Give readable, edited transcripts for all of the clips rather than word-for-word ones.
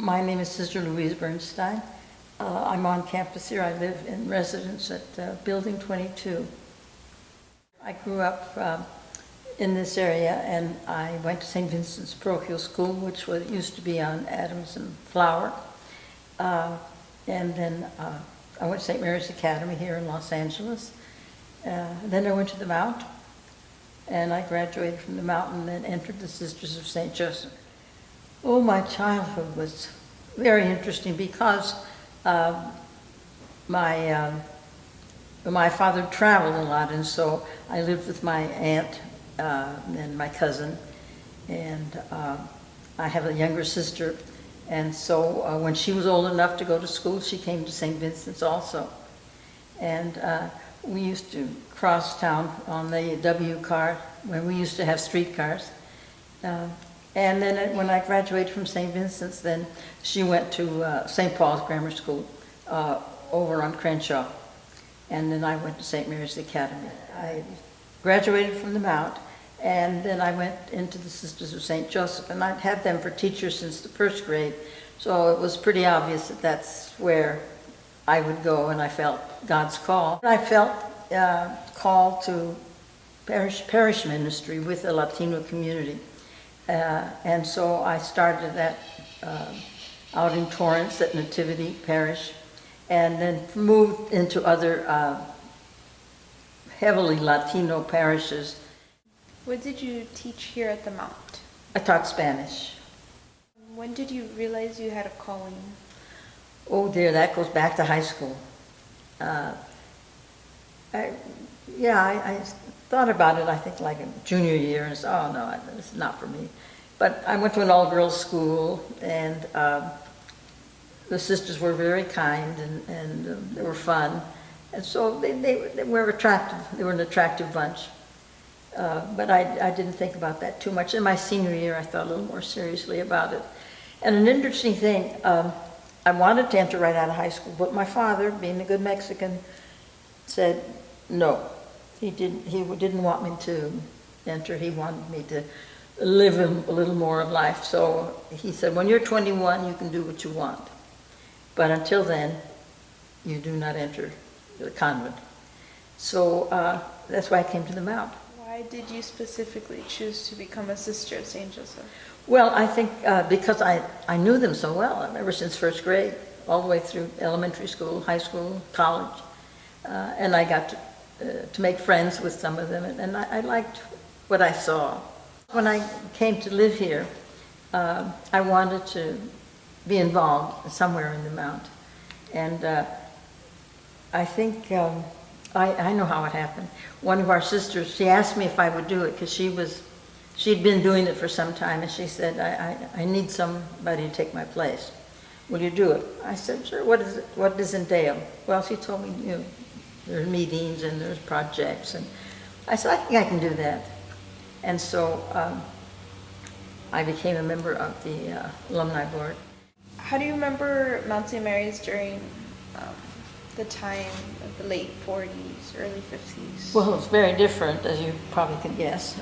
My name is Sister Louise Bernstein. I'm on campus here. I live in residence at Building 22. I grew up in this area, and I went to St. Vincent's Parochial School, which used to be on Adams and Flower. And then I went to St. Mary's Academy here in Los Angeles. Then I went to the Mount, and I graduated from the Mount and then entered the Sisters of St. Joseph. Oh, my childhood was very interesting because my father traveled a lot, and so I lived with my aunt and my cousin, and I have a younger sister, and so when she was old enough to go to school, she came to St. Vincent's also. And we used to cross town on the W car when we used to have streetcars. And then when I graduated from St. Vincent's, then she went to St. Paul's Grammar School over on Crenshaw. And then I went to St. Mary's Academy. I graduated from the Mount, and then I went into the Sisters of St. Joseph. And I'd had them for teachers since the first grade, so it was pretty obvious that that's where I would go, and I felt God's call. I felt called to parish ministry with the Latino community. And so I started that out in Torrance at Nativity Parish, and then moved into other heavily Latino parishes. What did you teach here at the Mount? I taught Spanish. When did you realize you had a calling? Oh dear, that goes back to high school. I thought about it, I think, like in junior year, and said, oh no, this is not for me. But I went to an all-girls school, and the sisters were very kind, and they were fun. And so they were attractive. They were an attractive bunch. But I didn't think about that too much. In my senior year, I thought a little more seriously about it. And an interesting thing, I wanted to enter right out of high school, but my father, being a good Mexican, said no. He didn't want me to enter. He wanted me to live a little more of life. So he said, when you're 21, you can do what you want. But until then, you do not enter the convent. So that's why I came to the Mount. Why did you specifically choose to become a sister of St. Joseph? Well, I think because I knew them so well, ever since first grade, all the way through elementary school, high school, college. And I got to make friends with some of them, and I liked what I saw. When I came to live here, I wanted to be involved somewhere in the Mount. And I think, I know how it happened. One of our sisters, she asked me if I would do it, because she'd been doing it for some time, and she said, I need somebody to take my place. Will you do it? I said, sure. What does it entail? Well, she told me, there's meetings and there's projects, and I said, I think I can do that. And so I became a member of the alumni board. How do you remember Mount St. Mary's during the time of the late 40s, early 50s? Well, it's very different, as you probably can guess.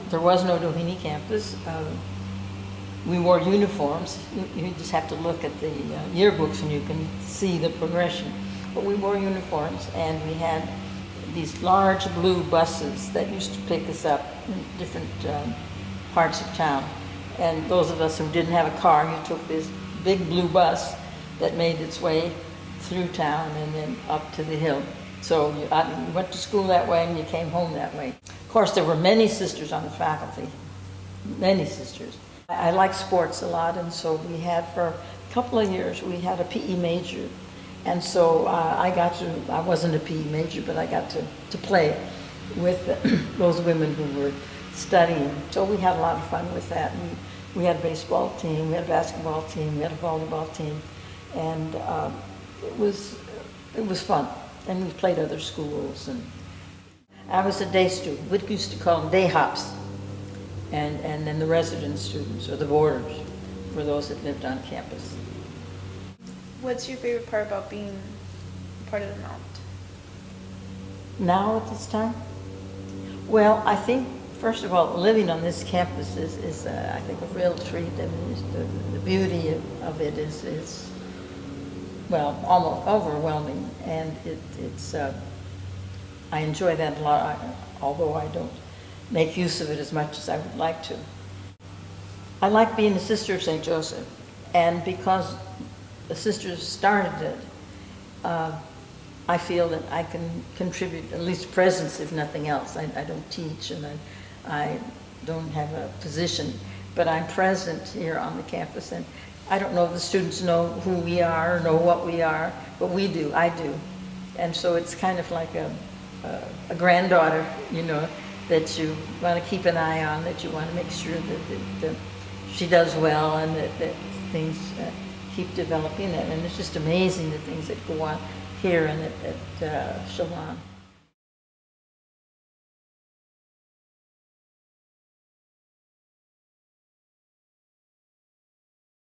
There was no Doheny campus. We wore uniforms. You just have to look at the yearbooks and you can see the progression. But we wore uniforms, and we had these large blue buses that used to pick us up in different parts of town. And those of us who didn't have a car, you took this big blue bus that made its way through town and then up to the hill. So you went to school that way and you came home that way. Of course, there were many sisters on the faculty, many sisters. I like sports a lot, and so we had, for a couple of years, we had a PE major. And so I wasn't a PE major, but I got to play with those women who were studying. So we had a lot of fun with that. We had a baseball team, we had a basketball team, we had a volleyball team, and it was fun. And we played other schools. And I was a day student. We used to call them day hops. And then the resident students, or the boarders, were those that lived on campus. What's your favorite part about being part of the Mount? Now at this time? Well, I think First of all, living on this campus is I think, a real treat. I mean, the beauty of it is, well, almost overwhelming, and it's I enjoy that a lot, although I don't make use of it as much as I would like to. I like being a sister of St. Joseph, and because the sisters started it, I feel that I can contribute at least presence, if nothing else. I don't teach, and I don't have a position, but I'm present here on the campus, and I don't know if the students know who we are or know what we are, but we do, I do. And so it's kind of like a granddaughter, you know, that you want to keep an eye on, that you want to make sure that she does well, and that things keep developing. And it's just amazing the things that go on here and at Shalom.